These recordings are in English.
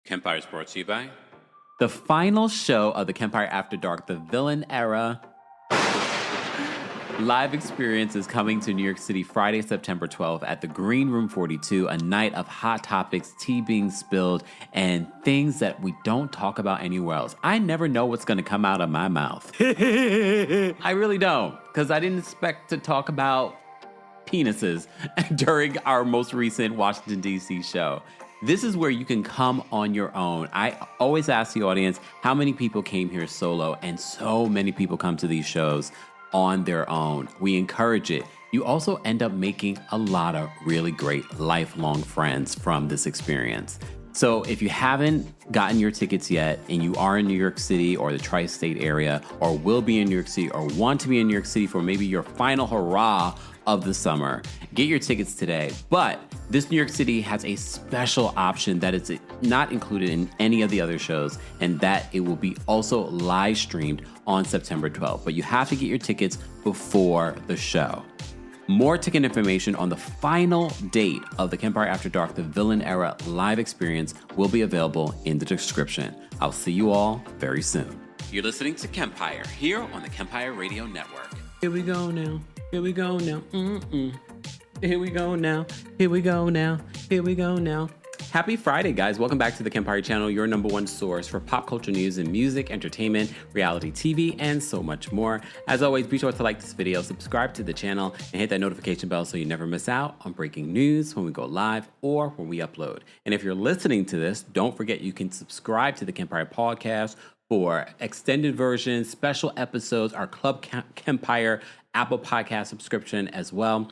Kempire is brought to you by the final show of the Kempire After Dark, the villain era live experience is coming to New York City Friday, September 12th at the Green Room 42, a night of hot topics, tea being spilled, and things that we don't talk about anywhere else. I never know what's going to come out of my mouth. I really don't, because I didn't expect to talk about penises during our most recent Washington, D.C. show. This is where you can come on your own. I always ask the audience how many people came here solo, and so many people come to these shows on their own. We encourage it. You also end up making a lot of really great lifelong friends from this experience. So if you haven't gotten your tickets yet and you are in New York City or the tri-state area or will be in New York City or want to be in New York City for maybe your final hurrah of the summer, get your tickets today. But this New York City has a special option that is not included in any of the other shows, and that it will be also live streamed on September 12th. But you have to get your tickets before the show. More ticket information on the final date of the Kempire After Dark, the Villain Era live experience will be available in the description. I'll see you all very soon. You're listening to Kempire here on the Kempire Radio Network. Here we go now. Here we go now. Here we go now. Here we go now. Here we go now. Happy Friday, guys. Welcome back to the Kempire channel, your number one source for pop culture news and music, entertainment, reality TV, and so much more. As always, be sure to like this video, subscribe to the channel, and hit that notification bell so you never miss out on breaking news when we go live or when we upload. And if you're listening to this, don't forget you can subscribe to the Kempire podcast for extended versions, special episodes, our Club Kempire Apple Podcast subscription as well.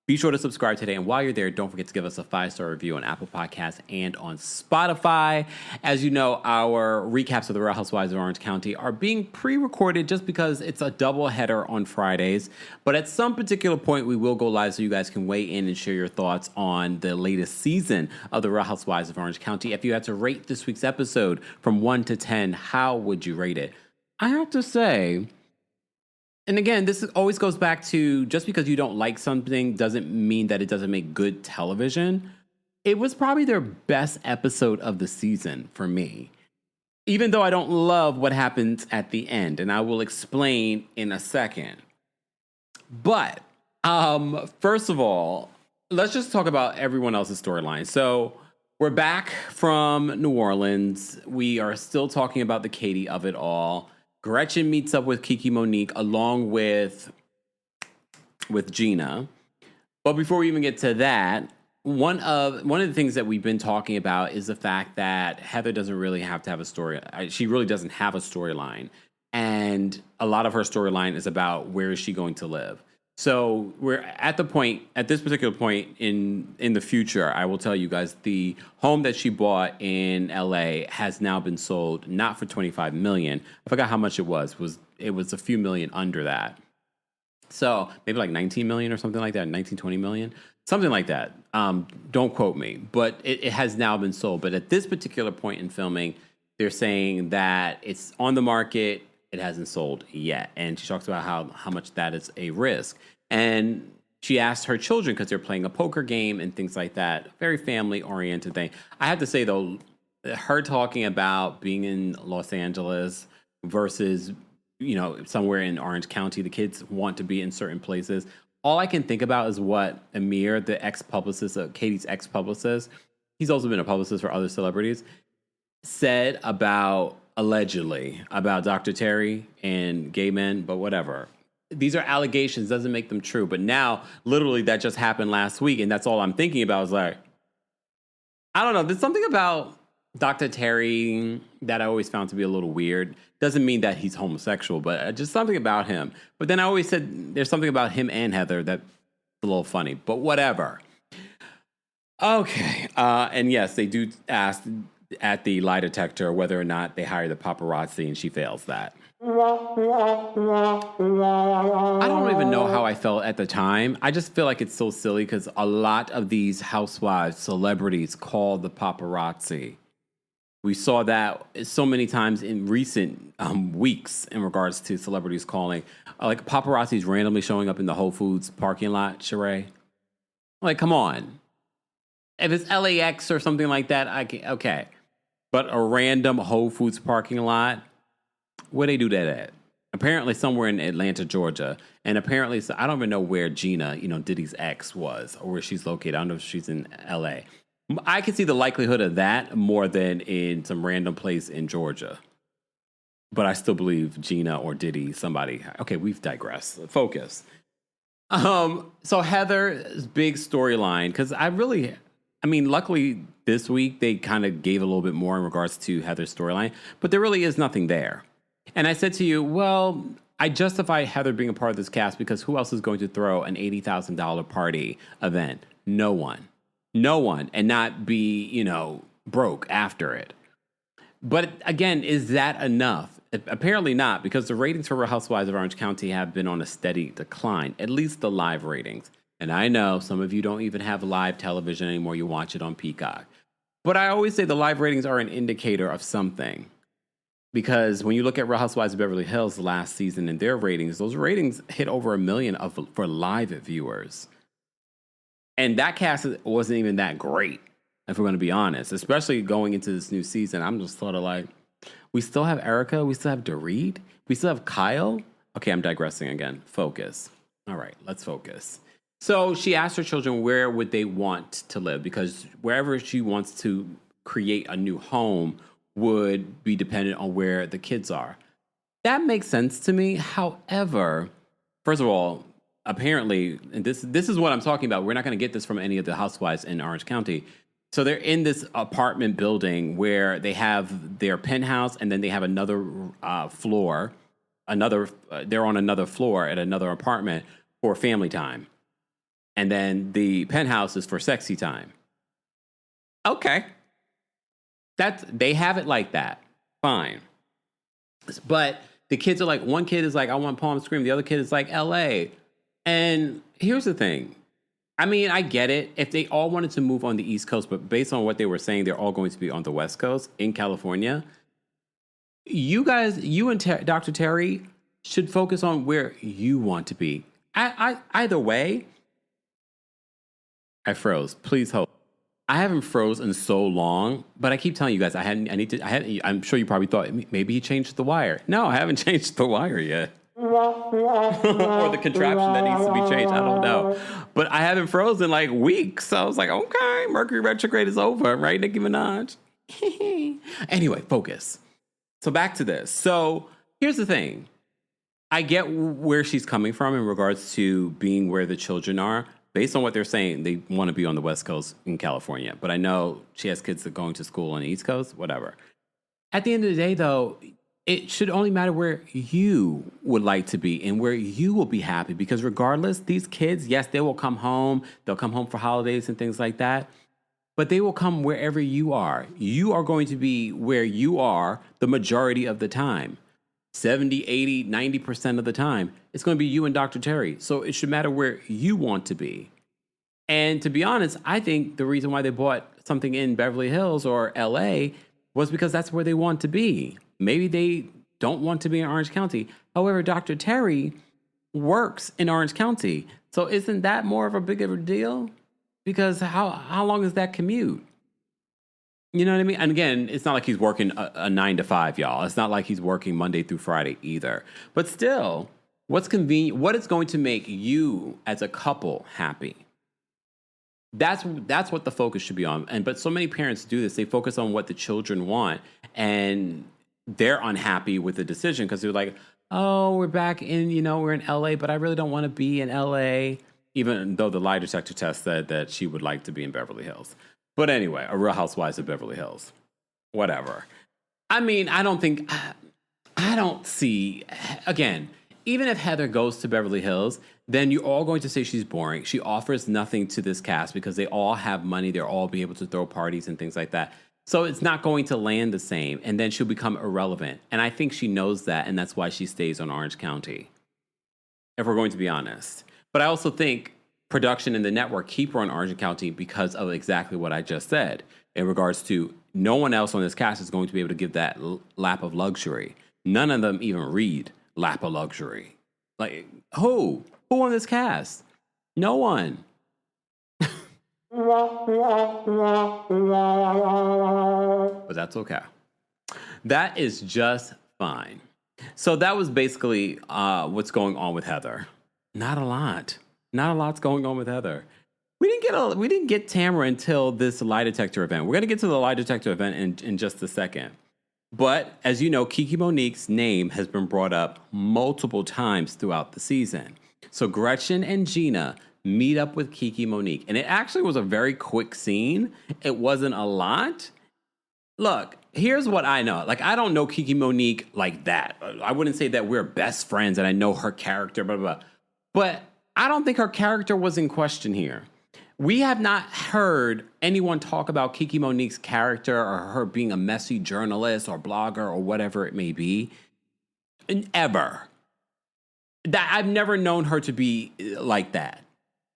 Be sure to subscribe today, and while you're there, don't forget to give us a 5-star review on Apple Podcasts and on Spotify. As you know, our recaps of the Real Housewives of Orange County are being pre-recorded just because it's a double header on Fridays. But at some particular point, we will go live so you guys can weigh in and share your thoughts on the latest season of the Real Housewives of Orange County. If you had to rate this week's episode from 1 to 10, how would you rate it? I have to say, and again, this always goes back to just because you don't like something doesn't mean that it doesn't make good television. It was probably their best episode of the season for me, even though I don't love what happens at the end, and I will explain in a second. But first of all, let's just talk about everyone else's storyline. So we're back from New Orleans. We are still talking about the Katie of it all. Gretchen meets up with Kiki Mon'nique along with Gina. But before we even get to that, one of the things that we've been talking about is the fact that Heather doesn't really have to have a story. She really doesn't have a storyline. And a lot of her storyline is about where is she going to live. So we're at this particular point in the future, I will tell you guys, the home that she bought in LA has now been sold, not for $25 million. I forgot how much it was. It was a few million under that. So maybe like 19 million or something like that, 19, 20 million, something like that. Don't quote me, but it has now been sold. But at this particular point in filming, they're saying that it's on the market. It hasn't sold yet. And she talks about how much that is a risk. And she asked her children, because they're playing a poker game and things like that, very family-oriented thing. I have to say, though, her talking about being in Los Angeles versus, somewhere in Orange County, the kids want to be in certain places. All I can think about is what Amir, the ex-publicist, Katie's ex-publicist, he's also been a publicist for other celebrities, said allegedly about Dr. Terry and gay men, but whatever. These are allegations, doesn't make them true. But now, literally, that just happened last week, and that's all I'm thinking about is like, I don't know, there's something about Dr. Terry that I always found to be a little weird. Doesn't mean that he's homosexual, but just something about him. But then I always said there's something about him and Heather that's a little funny, but whatever. Okay, and yes, they do ask at the lie detector whether or not they hire the paparazzi, and she fails that. I don't even know how I felt at the time. I just feel like it's so silly because a lot of these housewives, celebrities, call the paparazzi. We saw that so many times in recent weeks in regards to celebrities calling. Like paparazzi's randomly showing up in the Whole Foods parking lot, Sheree. Like, come on. If it's LAX or something like that, okay. but a random Whole Foods parking lot. Where they do that at? Apparently somewhere in Atlanta, Georgia. And apparently, so I don't even know where Gina, Diddy's ex was or where she's located. I don't know if she's in LA. I can see the likelihood of that more than in some random place in Georgia. But I still believe Gina or Diddy, somebody. Okay, we've digressed. Focus. So Heather's big storyline, because luckily this week they kind of gave a little bit more in regards to Heather's storyline, but there really is nothing there. And I said to you, well, I justify Heather being a part of this cast because who else is going to throw an $80,000 party event? No one. No one. And not be, broke after it. But again, is that enough? Apparently not, because the ratings for Real Housewives of Orange County have been on a steady decline, at least the live ratings. And I know some of you don't even have live television anymore. You watch it on Peacock. But I always say the live ratings are an indicator of something. Because when you look at Real Housewives of Beverly Hills last season and their ratings, those ratings hit over 1 million for live viewers. And that cast wasn't even that great, if we're going to be honest. Especially going into this new season, I'm just sort of like, we still have Erica, we still have Dorit, we still have Kyle. Okay, I'm digressing again. Focus. All right, let's focus. So she asked her children where would they want to live, because wherever she wants to create a new home would be dependent on where the kids are. That makes sense to me. However, first of all, apparently, and this is what I'm talking about. We're not going to get this from any of the housewives in Orange County. So they're in this apartment building where they have their penthouse, and then they have another floor. They're on another floor at another apartment for family time, and then the penthouse is for sexy time. Okay, they have it like that. Fine, but the kids are like, one kid is like, I want Palm Springs. The other kid is like, L.A. And here's the thing. I mean, I get it. If they all wanted to move on the East Coast, but based on what they were saying, they're all going to be on the West Coast in California. You guys, you and Dr. Terry should focus on where you want to be. Either way, I froze. Please hold. I haven't froze in so long, but I keep telling you guys, I'm sure you probably thought maybe he changed the wire. No, I haven't changed the wire yet. Or the contraption that needs to be changed. I don't know. But I haven't frozen in like weeks. So I was like, okay, Mercury retrograde is over, right, Nicki Minaj? Anyway, focus. So back to this. So here's the thing. I get where she's coming from in regards to being where the children are. Based on what they're saying, they want to be on the West Coast in California. But I know she has kids that are going to school on the East Coast, whatever. At the end of the day, though, it should only matter where you would like to be and where you will be happy. Because regardless, these kids, yes, they will come home. They'll come home for holidays and things like that. But they will come wherever you are. You are going to be where you are the majority of the time. 70, 80, 90% of the time. It's going to be you and Dr. Terry. So it should matter where you want to be. And to be honest, I think the reason why they bought something in Beverly Hills or LA was because that's where they want to be. Maybe they don't want to be in Orange County. However, Dr. Terry works in Orange County. So isn't that more of a bigger deal? Because how long is that commute? You know what I mean? And again, it's not like he's working a 9 to 5, y'all. It's not like he's working Monday through Friday either. But still, what's convenient? What is going to make you as a couple happy? That's what the focus should be on. But so many parents do this. They focus on what the children want, and they're unhappy with the decision because they're like, oh, we're back in, we're in LA, but I really don't want to be in LA, even though the lie detector test said that she would like to be in Beverly Hills. But anyway, a Real Housewives of Beverly Hills. Whatever. I mean, I don't see, again, even if Heather goes to Beverly Hills, then you're all going to say she's boring. She offers nothing to this cast because they all have money. They'll all be able to throw parties and things like that. So it's not going to land the same, and then she'll become irrelevant. And I think she knows that, and that's why she stays on Orange County, if we're going to be honest. But I also think production and the network keep her on Orange County because of exactly what I just said in regards to no one else on this cast is going to be able to give that lap of luxury. None of them even read lap of luxury. Like, who on this cast? No one. But that's okay. That is just fine. So that was basically what's going on with Heather. Not a lot. Not a lot's going on with Heather. We didn't get Tamara until this lie detector event. We're gonna get to the lie detector event in just a second. But as you know, Kiki Mon'nique's name has been brought up multiple times throughout the season. So Gretchen and Gina meet up with Kiki Mon'nique, and it actually was a very quick scene. It wasn't a lot. Look, here's what I know. Like, I don't know Kiki Mon'nique like that. I wouldn't say that we're best friends and I know her character, blah, blah, blah. But I don't think her character was in question here. We have not heard anyone talk about Kiki Mon'nique's character or her being a messy journalist or blogger or whatever it may be. Ever. That I've never known her to be like that.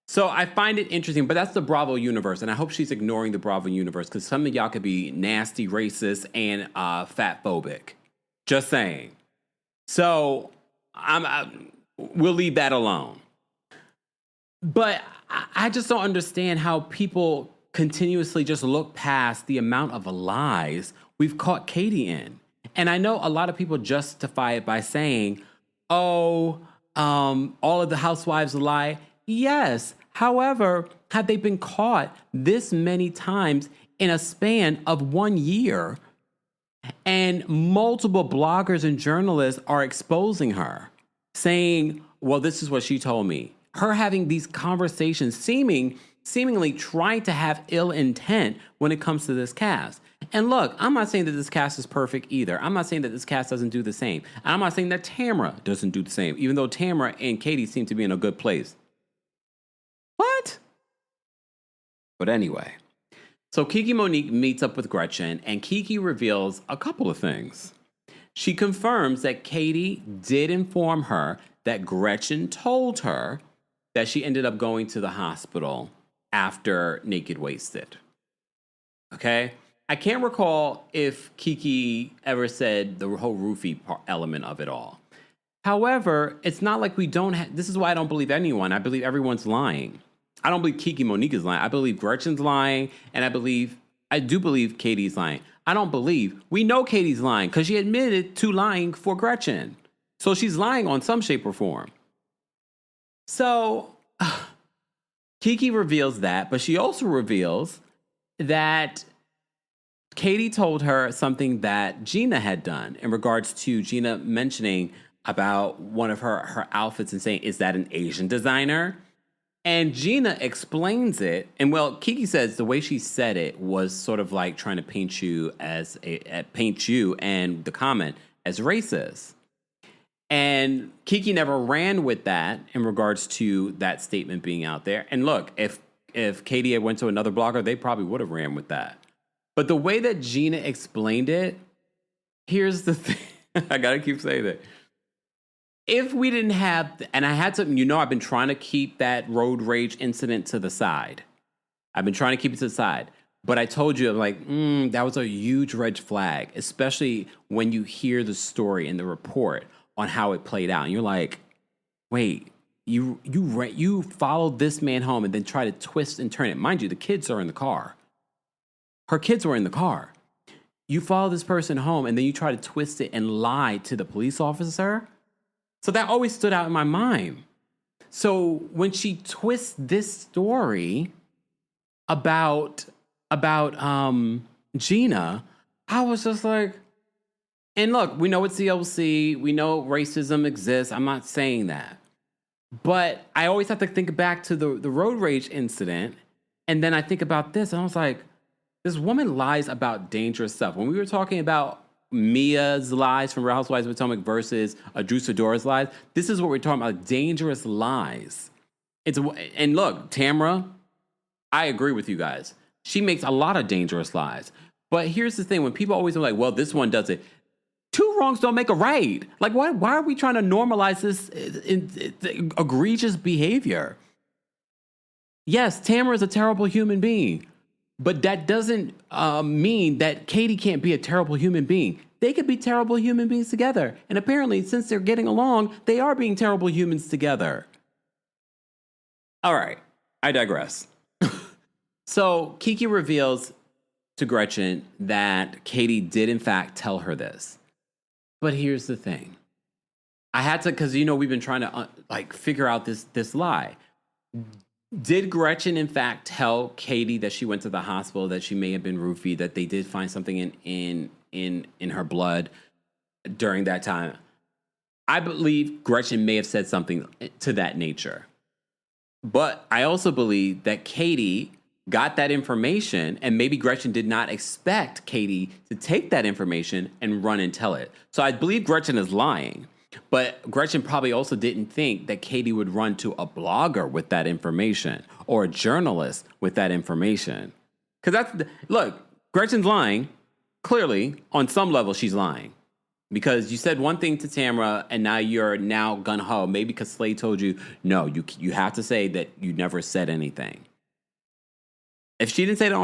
So I find it interesting, but that's the Bravo universe, and I hope she's ignoring the Bravo universe because some of y'all could be nasty, racist, and fat phobic. Just saying. So we'll leave that alone. But I just don't understand how people continuously just look past the amount of lies we've caught Katie in. And I know a lot of people justify it by saying, all of the housewives lie. Yes. However, have they been caught this many times in a span of 1 year? And multiple bloggers and journalists are exposing her, saying, well, this is what she told me. Her having these conversations, seemingly trying to have ill intent when it comes to this cast. And look, I'm not saying that this cast is perfect either. I'm not saying that this cast doesn't do the same. And I'm not saying that Tamara doesn't do the same, even though Tamara and Katie seem to be in a good place. What? But anyway, so Kiki Mon'nique meets up with Gretchen, and Kiki reveals a couple of things. She confirms that Katie did inform her that Gretchen told her that she ended up going to the hospital after Naked Wasted. Okay? I can't recall if Kiki ever said the whole roofie element of it all. However, it's not like we don't have... This is why I don't believe anyone. I believe everyone's lying. I don't believe Kiki Mon'nique is lying. I believe Gretchen's lying, and I do believe Katie's lying. I don't believe... We know Katie's lying because she admitted to lying for Gretchen. So she's lying on some shape or form. So, Kiki reveals that, but she also reveals that Katie told her something that Gina had done in regards to Gina mentioning about one of her outfits and saying, is that an Asian designer? And Gina explains it. And well, Kiki says the way she said it was sort of like trying to paint you and the comment as racist. And Kiki never ran with that in regards to that statement being out there. And look, if Katie had went to another blogger, they probably would have ran with that. But the way that Gina explained it, here's the thing. I got to keep saying that. If we didn't have, and I had to, I've been trying to keep that road rage incident to the side. I've been trying to keep it to the side. But I told you, I'm like, that was a huge red flag, especially when you hear the story and the report on how it played out. And you're like, wait, you followed this man home and then try to twist and turn it. Mind you, the kids are in the car. Her kids were in the car. You follow this person home and then you try to twist it and lie to the police officer. So that always stood out in my mind. So when she twists this story about Gina, I was just like, and look, we know it's CLC, we know racism exists. I'm not saying that. But I always have to think back to the road rage incident. And then I think about this and I was like, this woman lies about dangerous stuff. When we were talking about Mia's lies from Real Housewives of Potomac versus Drew Sidora's lies, this is what we're talking about, dangerous lies. And look, Tamara, I agree with you guys. She makes a lot of dangerous lies. But here's the thing, when people always are like, well, this one does it. Two wrongs don't make a right. Like, why are we trying to normalize this egregious behavior? Yes, Tamara is a terrible human being. But that doesn't mean that Katie can't be a terrible human being. They could be terrible human beings together. And apparently, since they're getting along, they are being terrible humans together. All right, I digress. So Kiki reveals to Gretchen that Katie did in fact tell her this. But here's the thing. I had to, because we've been trying to figure out this lie. Did Gretchen in fact tell Katie that she went to the hospital, that she may have been roofied, that they did find something in her blood during that time? I believe Gretchen may have said something to that nature. But I also believe that Katie got that information, and maybe Gretchen did not expect Katie to take that information and run and tell it. So I believe Gretchen is lying. But Gretchen probably also didn't think that Katie would run to a blogger with that information or a journalist with that information. Because look, Gretchen's lying. Clearly, on some level, she's lying. Because you said one thing to Tamara, and now you're gun-ho. Maybe because Slade told you, no, you have to say that you never said anything. If she didn't say that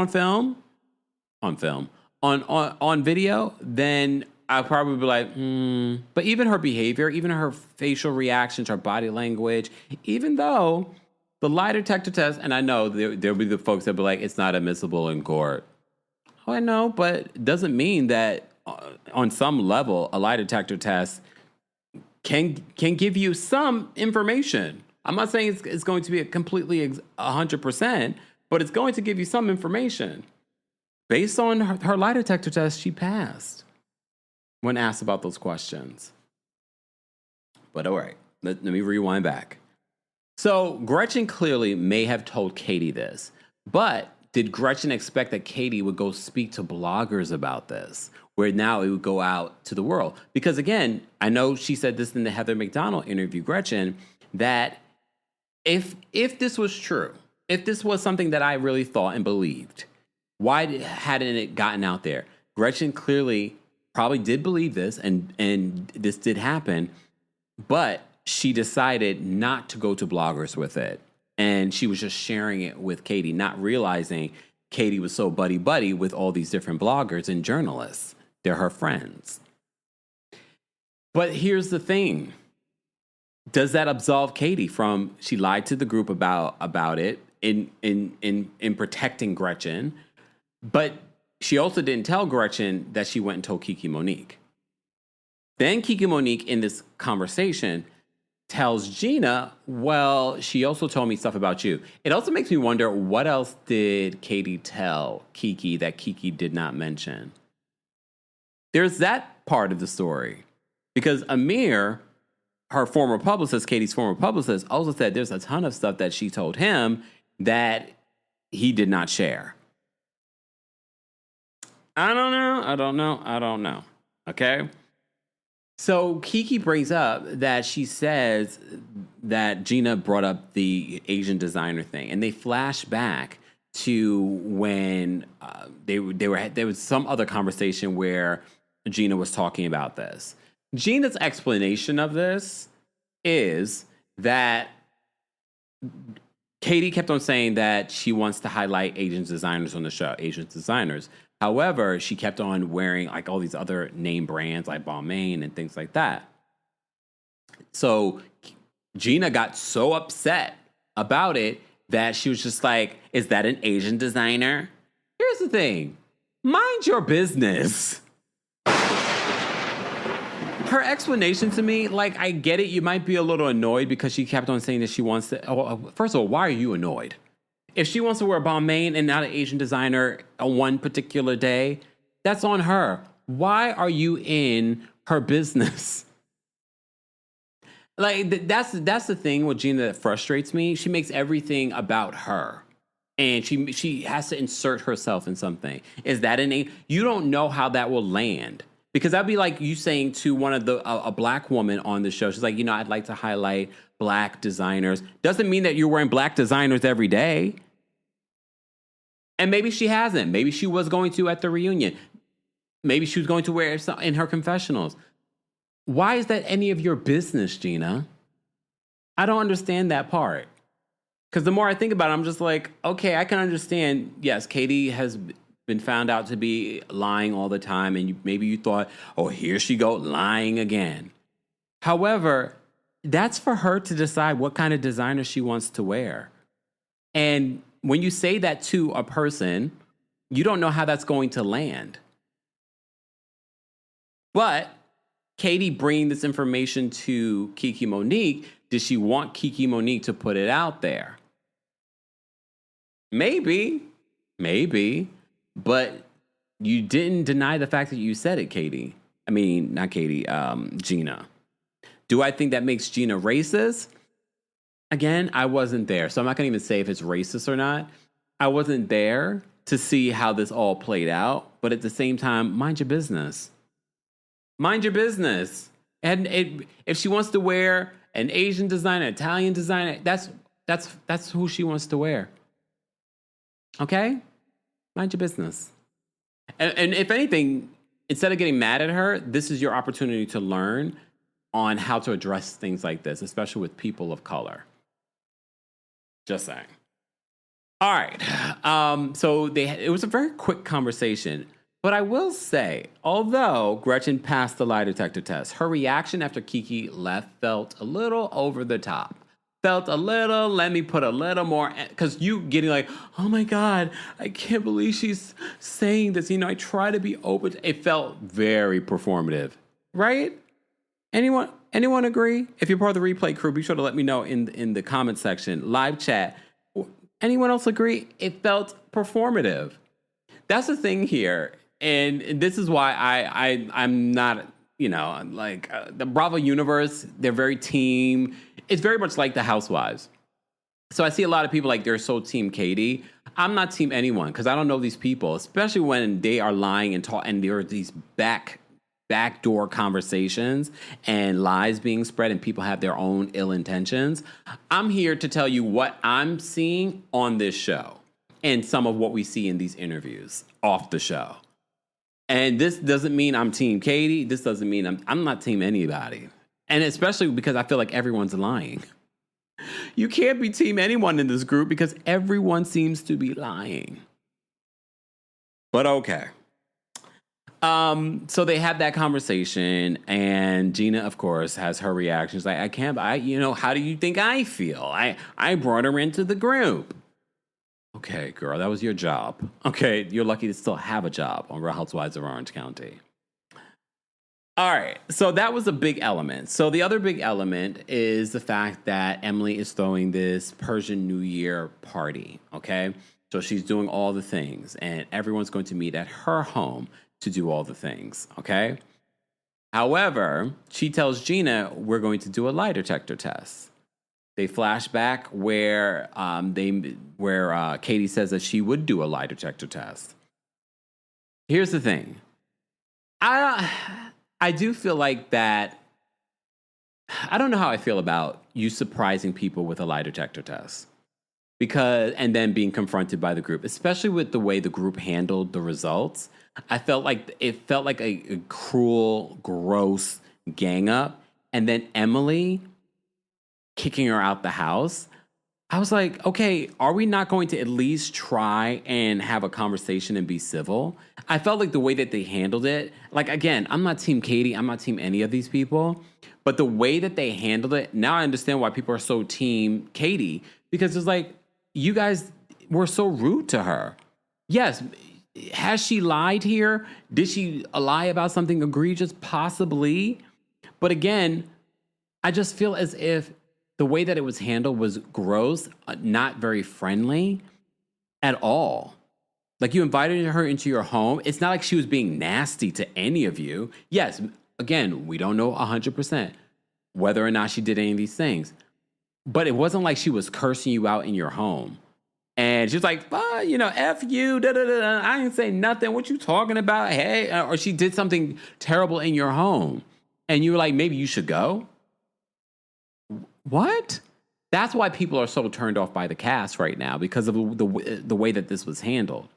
on video, then I'd probably be like, But even her behavior, even her facial reactions, her body language, even though the lie detector test, and I know there'll be the folks that be like, it's not admissible in court. Oh, I know, but it doesn't mean that on some level, a lie detector test can give you some information. I'm not saying it's going to be a completely 100%, but it's going to give you some information. Based on her lie detector test, she passed when asked about those questions. But all right, let me rewind back. So Gretchen clearly may have told Katie this, but did Gretchen expect that Katie would go speak to bloggers about this, where now it would go out to the world? Because again, I know she said this in the Heather McDonald interview, Gretchen, that if this was true, if this was something that I really thought and believed, why hadn't it gotten out there? Gretchen clearly probably did believe this, and this did happen, but she decided not to go to bloggers with it. And she was just sharing it with Katie, not realizing Katie was so buddy-buddy with all these different bloggers and journalists. They're her friends. But here's the thing. Does that absolve Katie from, she lied to the group about it in protecting Gretchen, but she also didn't tell Gretchen that she went and told Kiki Mon'nique. Then Kiki Mon'nique in this conversation tells Gina, well, she also told me stuff about you. It also makes me wonder, what else did Katie tell Kiki that Kiki did not mention? There's that part of the story. Because Amir, her former publicist, Katie's former publicist, also said there's a ton of stuff that she told him that he did not share. I don't know. Okay? So Kiki brings up that she says that Gina brought up the Asian designer thing, and they flash back to when there was some other conversation where Gina was talking about this. Gina's explanation of this is that Katie kept on saying that she wants to highlight Asian designers on the show, Asian designers. However, she kept on wearing like all these other name brands like Balmain and things like that. So Gina got so upset about it that she was just like, is that an Asian designer? Here's the thing. Mind your business. Her explanation to me, like, I get it. You might be a little annoyed because she kept on saying that she wants to. Oh, first of all, why are you annoyed? If she wants to wear Balmain and not an Asian designer on one particular day, that's on her. Why are you in her business? Like, that's the thing with Gina that frustrates me. She makes everything about her. And she has to insert herself in something. Is that you don't know how that will land. Because that'd be like you saying to one of a black woman on the show, she's like, I'd like to highlight black designers. Doesn't mean that you're wearing black designers every day. And maybe she hasn't. Maybe she was going to at the reunion. Maybe she was going to wear it in her confessionals. Why is that any of your business, Gina? I don't understand that part. Because the more I think about it, I'm just like, okay, I can understand. Yes, Katie has been found out to be lying all the time. And maybe you thought, oh, here she go lying again. However, that's for her to decide what kind of designer she wants to wear. And when you say that to a person, you don't know how that's going to land. But Katie bringing this information to Kiki Mon'nique, did she want Kiki Mon'nique to put it out there? Maybe, but you didn't deny the fact that you said it, Katie. I mean, not Katie, Gina. Do I think that makes Gina racist? Again, I wasn't there, so I'm not going to even say if it's racist or not. I wasn't there to see how this all played out, but at the same time, mind your business. Mind your business. And if she wants to wear an Asian designer, Italian designer, that's who she wants to wear. Okay? Mind your business. And if anything, instead of getting mad at her, this is your opportunity to learn on how to address things like this, especially with people of color. Just saying. All right. So it was a very quick conversation. But I will say, although Gretchen passed the lie detector test, her reaction after Kiki left felt a little over the top. Let me put a little more, because you getting like, oh my God, I can't believe she's saying this. I try to be open. It felt very performative, right? Anyone agree? If you're part of the replay crew, be sure to let me know in the comment section, live chat. Anyone else agree? It felt performative. That's the thing here. And this is why I'm not, the Bravo universe, they're very team. It's very much like the Housewives. So I see a lot of people like they're so team Katie. I'm not team anyone because I don't know these people, especially when they are lying and there are these backdoor conversations and lies being spread and people have their own ill intentions. I'm here to tell you what I'm seeing on this show and some of what we see in these interviews off the show. And this doesn't mean I'm team Katie. This doesn't mean I'm not team anybody. And especially because I feel like everyone's lying. You can't be team anyone in this group because everyone seems to be lying. But okay. So they have that conversation, and Gina, of course, has her reactions like, how do you think I feel? I brought her into the group. Okay, girl, that was your job. Okay, you're lucky to still have a job on Real Housewives of Orange County. All right, so that was a big element. So the other big element is the fact that Emily is throwing this Persian New Year party, okay? So she's doing all the things, and everyone's going to meet at her home to do all the things, okay? However, she tells Gina, we're going to do a lie detector test. They flash back where Katie says that she would do a lie detector test. Here's the thing. I do feel like that. I don't know how I feel about you surprising people with a lie detector test. And then being confronted by the group, especially with the way the group handled the results. It felt like a cruel, gross gang up. And then Emily kicking her out the house. I was like, okay, are we not going to at least try and have a conversation and be civil? I felt like the way that they handled it, like, again, I'm not team Katie. I'm not team any of these people. But the way that they handled it, now I understand why people are so team Katie. Because it's like, you guys were so rude to her. Yes, has she lied here? Did she lie about something egregious? Possibly. But again, I just feel as if the way that it was handled was gross, not very friendly at all. Like, you invited her into your home. It's not like she was being nasty to any of you. Yes, again, we don't know 100% whether or not she did any of these things. But it wasn't like she was cursing you out in your home. And she was like, F you, da-da-da-da. I didn't say nothing. What you talking about? Hey, or she did something terrible in your home. And you were like, maybe you should go? What? That's why people are so turned off by the cast right now, because of the way that this was handled.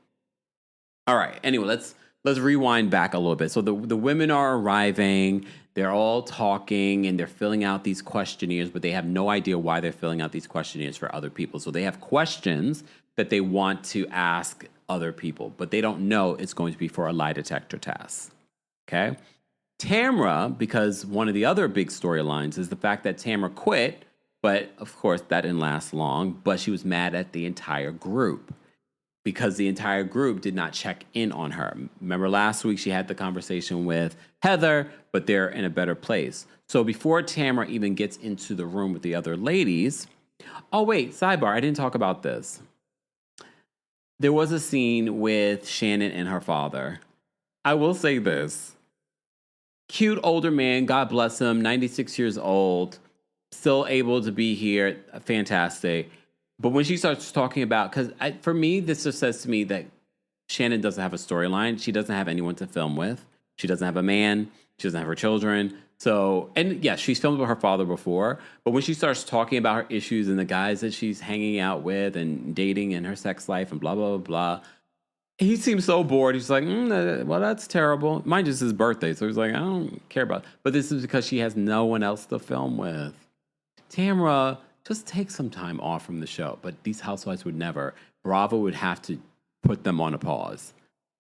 All right. Anyway, let's rewind back a little bit. So the women are arriving. They're all talking and they're filling out these questionnaires, but they have no idea why they're filling out these questionnaires for other people. So they have questions that they want to ask other people, but they don't know it's going to be for a lie detector test. Okay? Tamra, because one of the other big storylines is the fact that Tamra quit But of course, that didn't last long. But she was mad at the entire group because the entire group did not check in on her. Remember last week she had the conversation with Heather, but they're in a better place. So before Tamara even gets into the room with the other ladies, oh wait, sidebar, I didn't talk about this. There was a scene with Shannon and her father. I will say this. Cute older man, God bless him, 96 years old, still able to be here, fantastic. But when she starts talking about, because for me, this just says to me that Shannon doesn't have a storyline. She doesn't have anyone to film with. She doesn't have a man. She doesn't have her children. So, and yeah, she's filmed with her father before. But when she starts talking about her issues and the guys that she's hanging out with and dating and her sex life and blah, blah, blah, blah, he seems so bored. He's like, well, that's terrible. Mind you, it's his birthday. So he's like, I don't care about it. But this is because she has no one else to film with. Tamara, just take some time off from the show. But these housewives would never. Bravo would have to put them on a pause.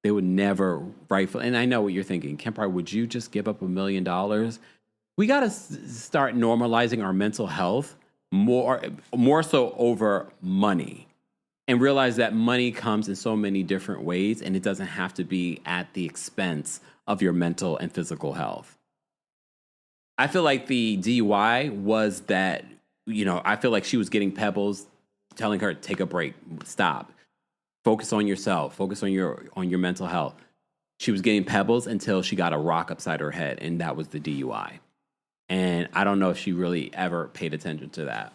They would never rifle. And I know what you're thinking. Kempire, would you just give up $1 million? We got to start normalizing our mental health more so over money. And realize that money comes in so many different ways. And it doesn't have to be at the expense of your mental and physical health. I feel like the DUI was that, I feel like she was getting pebbles, telling her, take a break, stop, focus on yourself, focus on your mental health. She was getting pebbles until she got a rock upside her head, and that was the DUI. And I don't know if she really ever paid attention to that.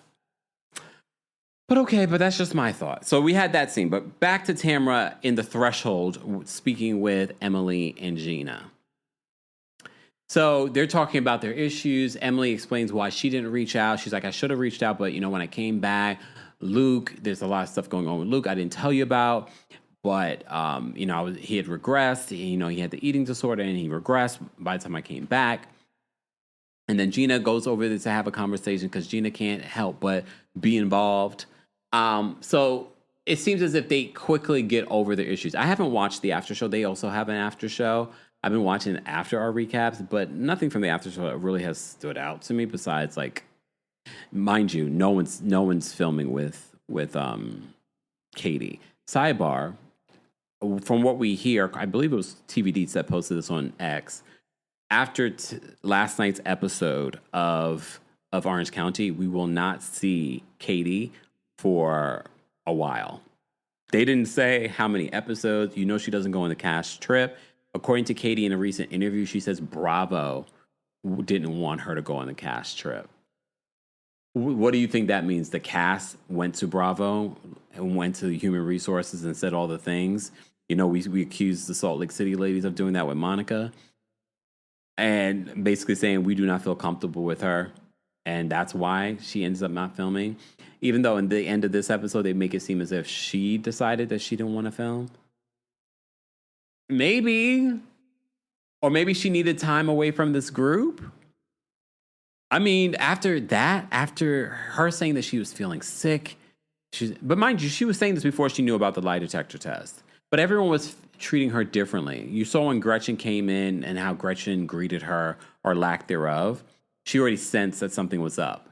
But okay, but that's just my thought. So we had that scene, but back to Tamara in the threshold, speaking with Emily and Gina. So they're talking about their issues. Emily explains why she didn't reach out. She's like, I should have reached out, but when I came back, Luke, there's a lot of stuff going on with Luke I didn't tell you about, but he had regressed. He had the eating disorder and he regressed by the time I came back. And then Gina goes over there to have a conversation because Gina can't help but be involved. So it seems as if they quickly get over their issues. I haven't watched the after show. They also have an after show. I've been watching after our recaps, but nothing from the after show really has stood out to me besides, like, mind you, no one's filming with Katie. Sidebar, from what we hear, I believe it was TVD that posted this on X. After last night's episode of Orange County, we will not see Katie for a while. They didn't say how many episodes. She doesn't go on the cast trip. According to Katie in a recent interview, she says Bravo didn't want her to go on the cast trip. What do you think that means? The cast went to Bravo and went to Human Resources and said all the things. We accused the Salt Lake City ladies of doing that with Monica. And basically saying we do not feel comfortable with her. And that's why she ends up not filming. Even though in the end of this episode, they make it seem as if she decided that she didn't want to film. Maybe. Or maybe she needed time away from this group. I mean, after her saying that she was feeling sick, but mind you, she was saying this before she knew about the lie detector test. But everyone was treating her differently. You saw when Gretchen came in and how Gretchen greeted her, or lack thereof. She already sensed that something was up.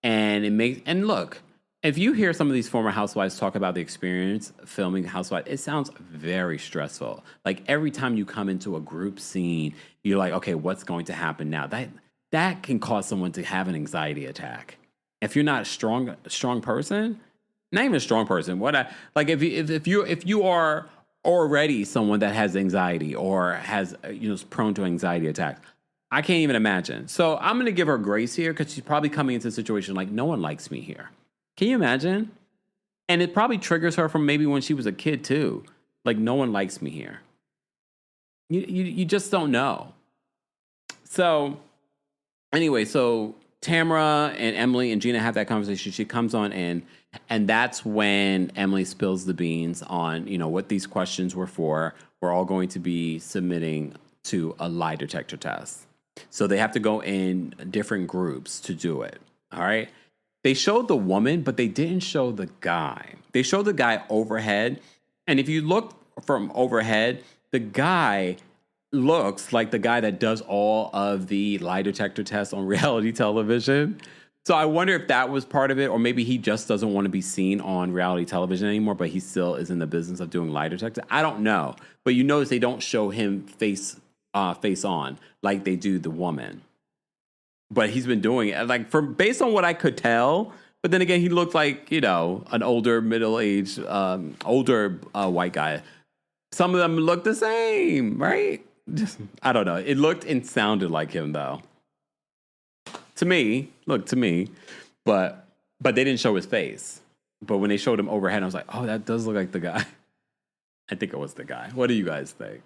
And look, if you hear some of these former housewives talk about the experience filming Housewives, it sounds very stressful. Like every time you come into a group scene, you're like, okay, what's going to happen now? That can cause someone to have an anxiety attack. If you're not a strong person, not even a strong person. If you are already someone that has anxiety or is prone to anxiety attacks, I can't even imagine. So I'm going to give her grace here because she's probably coming into a situation like no one likes me here. Can you imagine? And it probably triggers her from maybe when she was a kid too. Like no one likes me here. You just don't know. So anyway, so Tamara and Emily and Gina have that conversation. She comes on in, and that's when Emily spills the beans on, what these questions were for. We're all going to be submitting to a lie detector test. So they have to go in different groups to do it. All right. They showed the woman, but they didn't show the guy. They showed the guy overhead. And if you look from overhead, the guy looks like the guy that does all of the lie detector tests on reality television. So I wonder if that was part of it, or maybe he just doesn't want to be seen on reality television anymore, but he still is in the business of doing lie detector. I don't know. But you notice they don't show him face on like they do the woman. But he's been doing it based on what I could tell. But then again, he looked like, an older, middle-aged, older white guy. Some of them look the same, right? I don't know. It looked and sounded like him, though. To me, but they didn't show his face. But when they showed him overhead, I was like, oh, that does look like the guy. I think it was the guy. What do you guys think?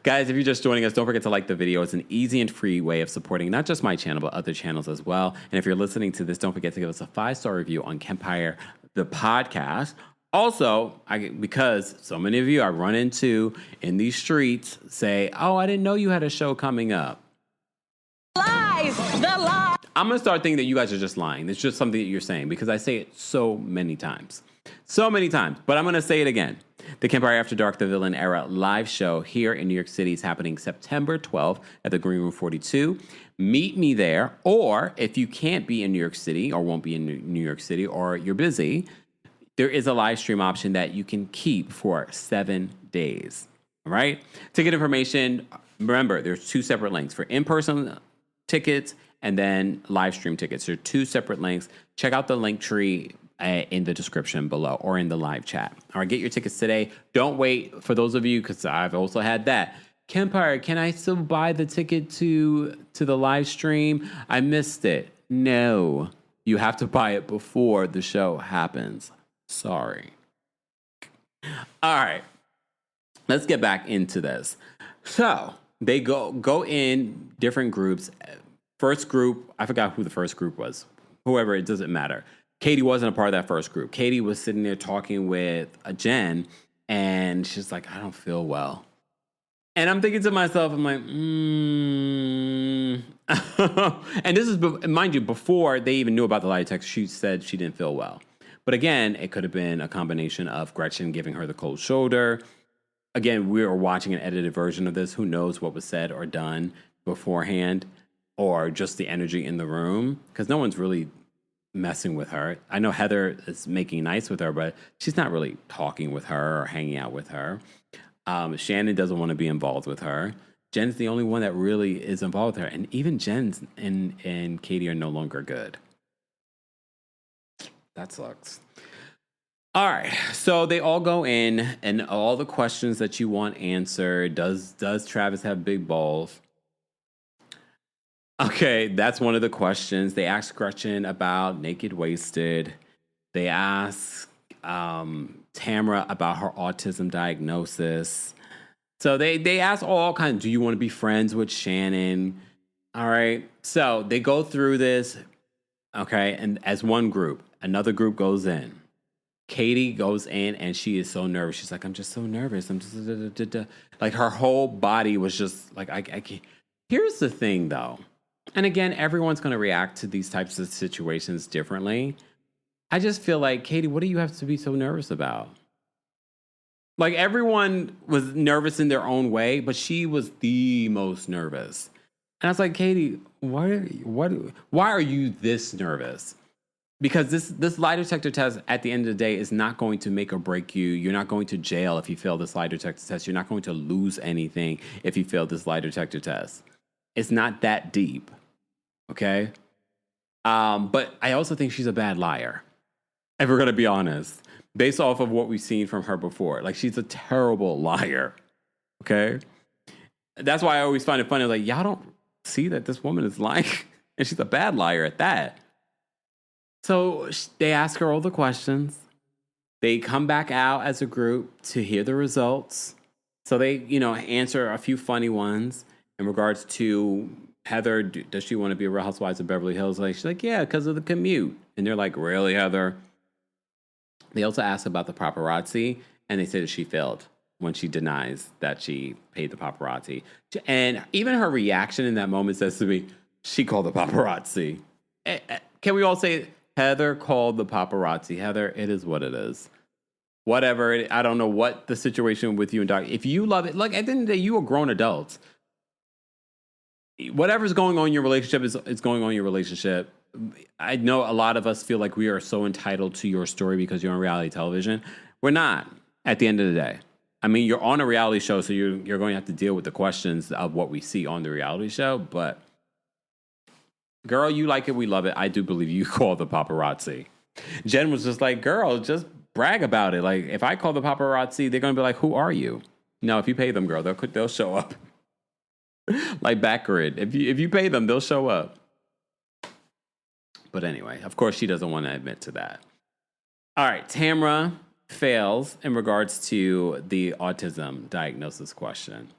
Guys, if you're just joining us, don't forget to like the video. It's an easy and free way of supporting not just my channel, but other channels as well. And if you're listening to this, don't forget to give us a 5-star review on Kempire, the podcast. Also, because so many of you I run into in these streets say, oh, I didn't know you had a show coming up. Lies! The lie! I'm going to start thinking that you guys are just lying. It's just something that you're saying because I say it so many times. So many times. But I'm going to say it again. The Kempire After Dark, The Villain Era live show here in New York City is happening September 12th at the Green Room 42. Meet me there. Or if you can't be in New York City or won't be in New York City or you're busy, there is a live stream option that you can keep for 7 days. All right? Ticket information, remember, there's 2 separate links for in-person tickets and then live stream tickets. There are 2 separate links. Check out the link tree in the description below or in the live chat. All right, get your tickets today. Don't wait for those of you, because I've also had that. Kempire, can I still buy the ticket to the live stream? I missed it. No, you have to buy it before the show happens. Sorry. All right, let's get back into this. So they go in different groups. First group, I forgot who the first group was. Whoever, it doesn't matter. Katie wasn't a part of that first group. Katie was sitting there talking with Jen, and she's like, I don't feel well. And I'm thinking to myself, I'm like, And this is, mind you, before they even knew about the lie detector, she said she didn't feel well. But again, it could have been a combination of Gretchen giving her the cold shoulder. Again, we were watching an edited version of this. Who knows what was said or done beforehand, or just the energy in the room, because no one's really messing with her. I know Heather is making nice with her, but she's not really talking with her or hanging out with her. Shannon doesn't want to be involved with her. Jen's the only one that really is involved with her. And even Jen's and Katie are no longer good. That sucks. All right. So they all go in, and all the questions that you want answered. Does Travis have big balls? Okay, that's one of the questions. They asked Gretchen about Naked Wasted. They asked Tamara about her autism diagnosis. So they asked all kinds. Do you want to be friends with Shannon? All right. So they go through this. Okay, and as one group, another group goes in. Katie goes in, and she is so nervous. She's like, I'm just so nervous. I'm just like, her whole body was just like, I can't. Here's the thing, though. And again, everyone's going to react to these types of situations differently. I just feel like, Katie, what do you have to be so nervous about? Like, everyone was nervous in their own way, but she was the most nervous. And I was like, Katie, why are you this nervous? Because this lie detector test, at the end of the day, is not going to make or break you. You're not going to jail if you fail this lie detector test. You're not going to lose anything if you fail this lie detector test. It's not that deep, okay? But I also think she's a bad liar, if we're going to be honest, based off of what we've seen from her before. Like, she's a terrible liar, okay? That's why I always find it funny. Like, y'all don't see that this woman is lying, and she's a bad liar at that. So they ask her all the questions. They come back out as a group to hear the results. So they, answer a few funny ones. In regards to Heather, does she want to be a Real Housewives of Beverly Hills? Like, she's like, yeah, because of the commute. And they're like, really, Heather? They also asked about the paparazzi, and they say that she failed when she denies that she paid the paparazzi. And even her reaction in that moment says to me, she called the paparazzi. Can we all say, Heather called the paparazzi? Heather, it is what it is. Whatever. I don't know what the situation with you and Doc. If you love it, look, at the end of the day, you are grown adults. Whatever's going on in your relationship is going on in your relationship. I know a lot of us feel like we are so entitled to your story because you're on reality television. We're not at the end of the day. I mean, you're on a reality show, so you're going to have to deal with the questions of what we see on the reality show. But, girl, you like it, we love it. I do believe you call the paparazzi. Jen was just like, girl, just brag about it. Like, if I call the paparazzi, they're going to be like, who are you? No, if you pay them, girl, they'll show up. Like Backgrid. If you pay them, they'll show up. But anyway, of course, she doesn't want to admit to that. All right, Tamra fails in regards to the autism diagnosis question.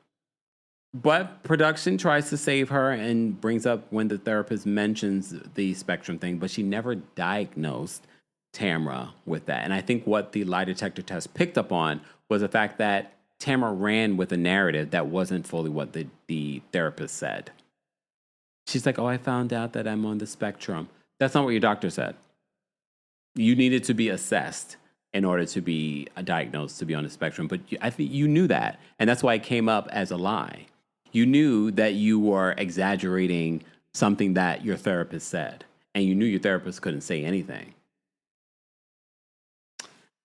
But production tries to save her and brings up when the therapist mentions the spectrum thing, but she never diagnosed Tamra with that. And I think what the lie detector test picked up on was the fact that Tamra ran with a narrative that wasn't fully what the therapist said. She's like, oh, I found out that I'm on the spectrum. That's not what your doctor said. You needed to be assessed in order to be diagnosed to be on the spectrum. But I think you knew that. And that's why it came up as a lie. You knew that you were exaggerating something that your therapist said. And you knew your therapist couldn't say anything.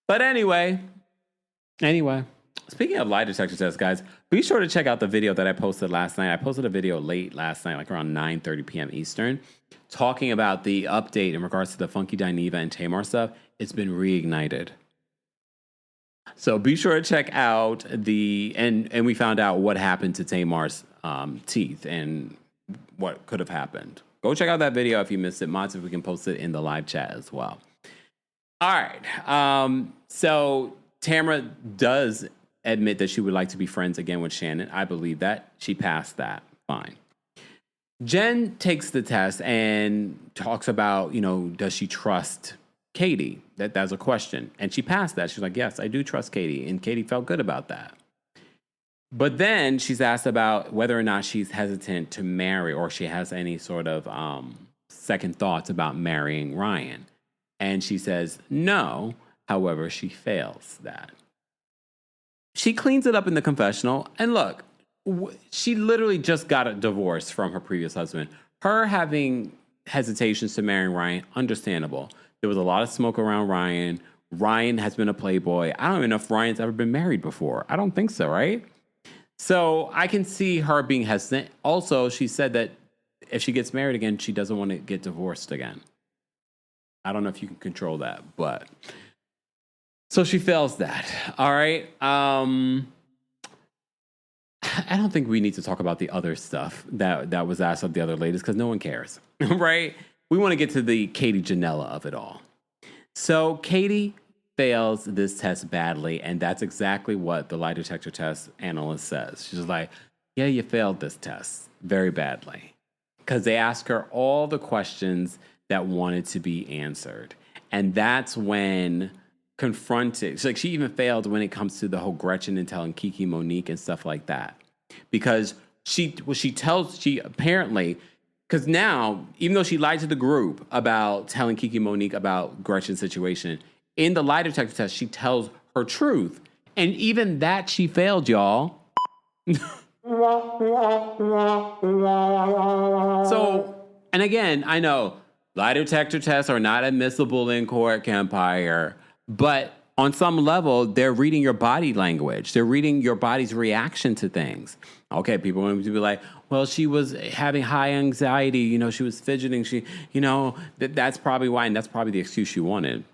But anyway, speaking of lie detector tests, guys, be sure to check out the video that I posted last night. I posted a video late last night, like around 9:30 p.m. Eastern, talking about the update in regards to the Funky Dineva and Tamar stuff. It's been reignited. So be sure to check out and we found out what happened to Tamar's teeth and what could have happened. Go check out that video if you missed it. Mods, if we can post it in the live chat as well. All right. So Tamra does admit that she would like to be friends again with Shannon. I believe that. She passed that. Fine. Jen takes the test and talks about, does she trust Katie? That's a question. And she passed that. She's like, yes, I do trust Katie. And Katie felt good about that. But then she's asked about whether or not she's hesitant to marry or she has any sort of second thoughts about marrying Ryan. And she says no. However, she fails that. She cleans it up in the confessional. And look, she literally just got a divorce from her previous husband. Her having hesitations to marrying Ryan, understandable. There was a lot of smoke around Ryan. Ryan has been a playboy. I don't even know if Ryan's ever been married before. I don't think so, right? So I can see her being hesitant. Also, she said that if she gets married again, she doesn't want to get divorced again. I don't know if you can control that, but... So she fails that. All right. I don't think we need to talk about the other stuff that was asked of the other ladies because no one cares, right? We want to get to the Katie Janela of it all. So Katie fails this test badly, and that's exactly what the lie detector test analyst says. She's like, yeah, you failed this test very badly because they asked her all the questions that wanted to be answered. And that's when... confronted. She even failed when it comes to the whole Gretchen and telling Kiki Mon'nique and stuff like that. Because she apparently, because now, even though she lied to the group about telling Kiki Mon'nique about Gretchen's situation, in the lie detector test, she tells her truth. And even that she failed, y'all. So, and again, I know lie detector tests are not admissible in court, Kempire. But on some level, they're reading your body language. They're reading your body's reaction to things. Okay, people want to be like, well, she was having high anxiety. She was fidgeting. That's probably why, and that's probably the excuse she wanted.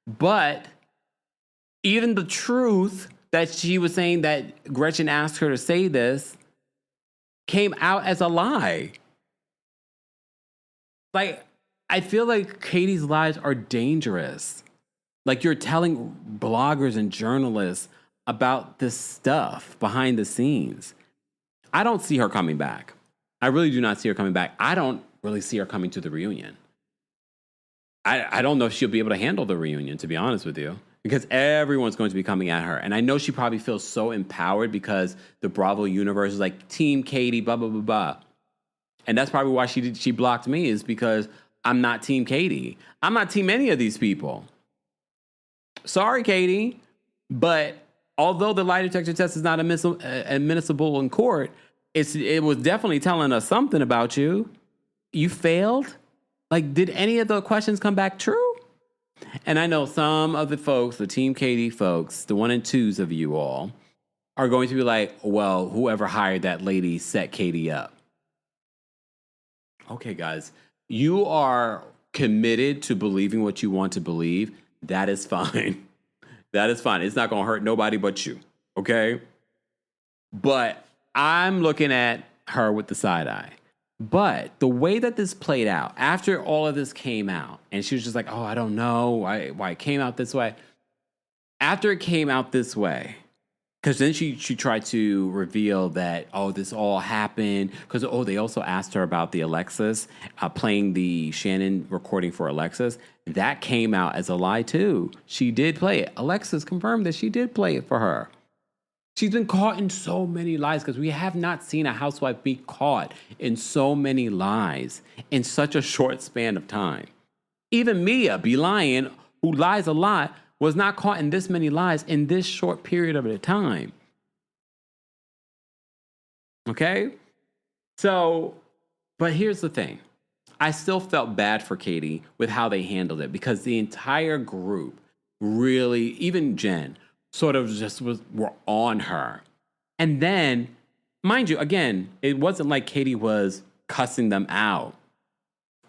But even the truth that she was saying that Gretchen asked her to say this came out as a lie. Like, I feel like Katie's lies are dangerous. Like, you're telling bloggers and journalists about this stuff behind the scenes. I don't see her coming back. I really do not see her coming back. I don't really see her coming to the reunion. I don't know if she'll be able to handle the reunion, to be honest with you, because everyone's going to be coming at her. And I know she probably feels so empowered because the Bravo universe is like, Team Katie, blah, blah, blah, blah. And that's probably why she blocked me, is because I'm not Team Katie. I'm not Team any of these people. Sorry, Katie. But although the lie detector test is not admissible in court, it was definitely telling us something about you. You failed? Like, did any of the questions come back true? And I know some of the folks, the Team Katie folks, the 1 and 2s of you all, are going to be like, well, whoever hired that lady set Katie up. Okay, guys, you are committed to believing what you want to believe. That is fine. That is fine. It's not going to hurt nobody but you, okay? But I'm looking at her with the side eye. But the way that this played out, after all of this came out, and she was just like, oh, I don't know why it came out this way. After it came out this way, because then she tried to reveal that, oh, this all happened. Because, oh, they also asked her about the Alexis, playing the Shannon recording for Alexis. That came out as a lie, too. She did play it. Alexis confirmed that she did play it for her. She's been caught in so many lies because we have not seen a housewife be caught in so many lies in such a short span of time. Even Mia be lying, who lies a lot, was not caught in this many lies in this short period of a time. Okay? So, but here's the thing. I still felt bad for Katie with how they handled it because the entire group really, even Jen, sort of just were on her. And then, mind you, again, it wasn't like Katie was cussing them out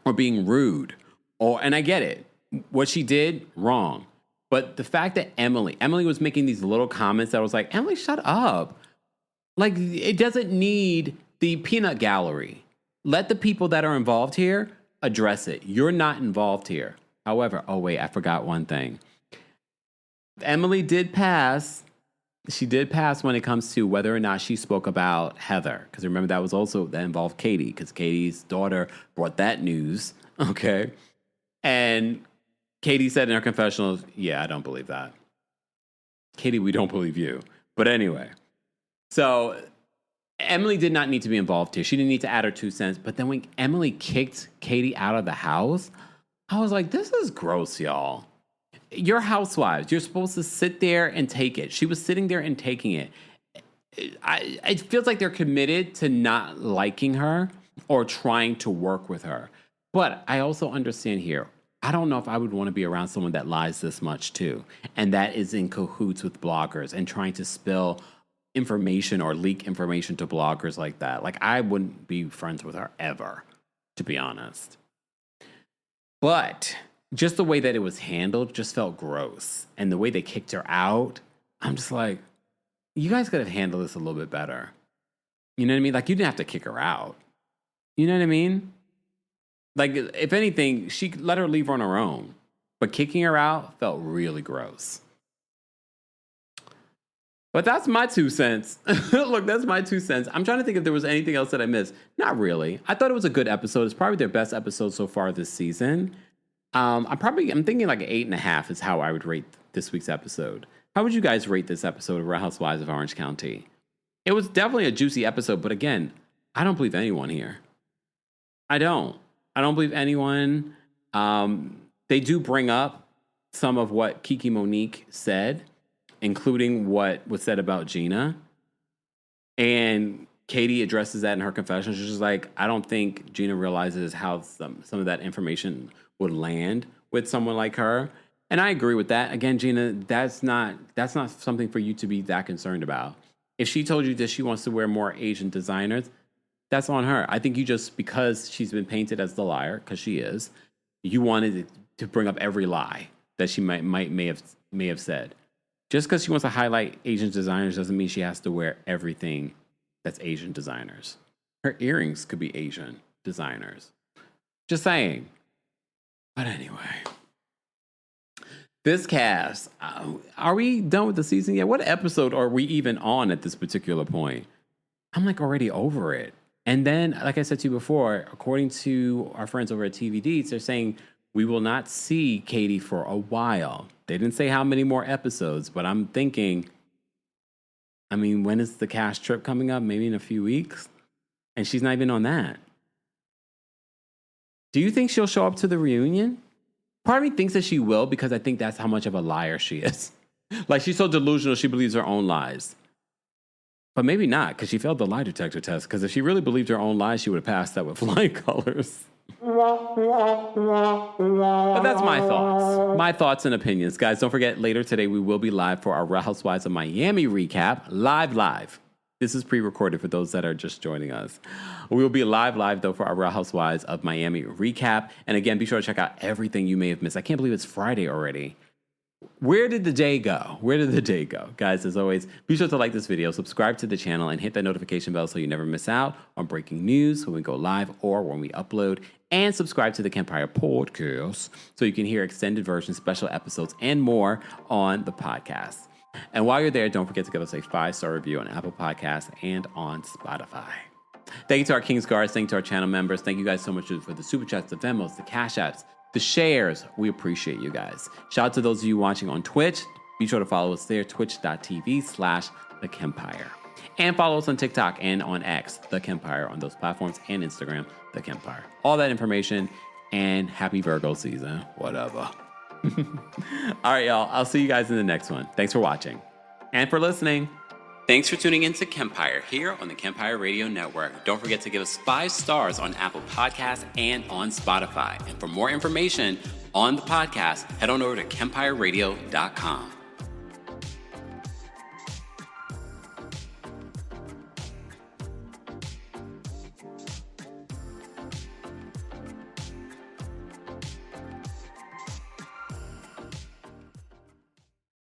or being rude. And I get it. What she did, wrong. But the fact that Emily was making these little comments that was like, Emily, shut up. Like, it doesn't need the peanut gallery. Let the people that are involved here address it. You're not involved here. However, oh wait, I forgot one thing. Emily did pass. She did pass when it comes to whether or not she spoke about Heather. Because remember, that involved Katie, because Katie's daughter brought that news. Okay. And Katie said in her confessional, yeah, I don't believe that. Katie, we don't believe you. But anyway, so Emily did not need to be involved here. She didn't need to add her 2 cents. But then when Emily kicked Katie out of the house, I was like, this is gross, y'all. You're housewives. You're supposed to sit there and take it. She was sitting there and taking it. It feels like they're committed to not liking her or trying to work with her. But I also understand here, I don't know if I would want to be around someone that lies this much too, and that is in cahoots with bloggers and trying to spill information or leak information to bloggers like that. Like, I wouldn't be friends with her ever, to be honest. But just the way that it was handled just felt gross. And the way they kicked her out, I'm just like, you guys could have handled this a little bit better. You know what I mean? Like, you didn't have to kick her out. You know what I mean? Like, if anything, she let her leave on her own. But kicking her out felt really gross. But that's my 2 cents. Look, that's my 2 cents. I'm trying to think if there was anything else that I missed. Not really. I thought it was a good episode. It's probably their best episode so far this season. I'm thinking like an 8.5 is how I would rate this week's episode. How would you guys rate this episode of Real Housewives of Orange County? It was definitely a juicy episode, but again, I don't believe anyone here. I don't believe anyone. They do bring up some of what Kiki Mon'nique said, including what was said about Gina. And Katie addresses that in her confession. She's just like, I don't think Gina realizes how some of that information would land with someone like her. And I agree with that. Again, Gina, that's not something for you to be that concerned about. If she told you that she wants to wear more Asian designers, that's on her. I think you just, because she's been painted as the liar, because she is, you wanted to bring up every lie that she may have said. Just because she wants to highlight Asian designers doesn't mean she has to wear everything that's Asian designers. Her earrings could be Asian designers. Just saying. But anyway, this cast, are we done with the season yet? What episode are we even on at this particular point? I'm like already over it. And then, like I said to you before, according to our friends over at TVDs, they're saying we will not see Katie for a while. They didn't say how many more episodes, but I'm thinking, I mean, when is the cast trip coming up? Maybe in a few weeks? And she's not even on that. Do you think she'll show up to the reunion? Part of me thinks that she will, because I think that's how much of a liar she is. Like, she's so delusional, she believes her own lies. But maybe not, because she failed the lie detector test. Because if she really believed her own lies, she would have passed that with flying colors. But that's my thoughts. My thoughts and opinions. Guys, don't forget, later today we will be live for our Real Housewives of Miami recap. Live. This is pre-recorded for those that are just joining us. We will be live though for our Real Housewives of Miami recap. And again, be sure to check out everything you may have missed. I can't believe it's Friday already. Where did the day go? Guys, as always, be sure to like this video, subscribe to the channel, and hit that notification bell so you never miss out on breaking news when we go live or when we upload. And subscribe to the Kempire podcast so you can hear extended versions, special episodes, and more on the podcast. And while you're there, don't forget to give us a 5-star review on Apple Podcasts and on Spotify. Thank you to our King's Guards. Thank you to our channel members. Thank you guys so much for the Super Chats, the Venmos, the Cash Apps, the shares. We appreciate you guys. Shout out to those of you watching on Twitch. Be sure to follow us there, twitch.tv/TheKempire. And follow us on TikTok and on X, TheKempire, on those platforms, and Instagram, TheKempire. All that information, and happy Virgo season, whatever. All right, y'all. I'll see you guys in the next one. Thanks for watching and for listening. Thanks for tuning in to Kempire here on the Kempire Radio Network. Don't forget to give us 5 stars on Apple Podcasts and on Spotify. And for more information on the podcast, head on over to KempireRadio.com.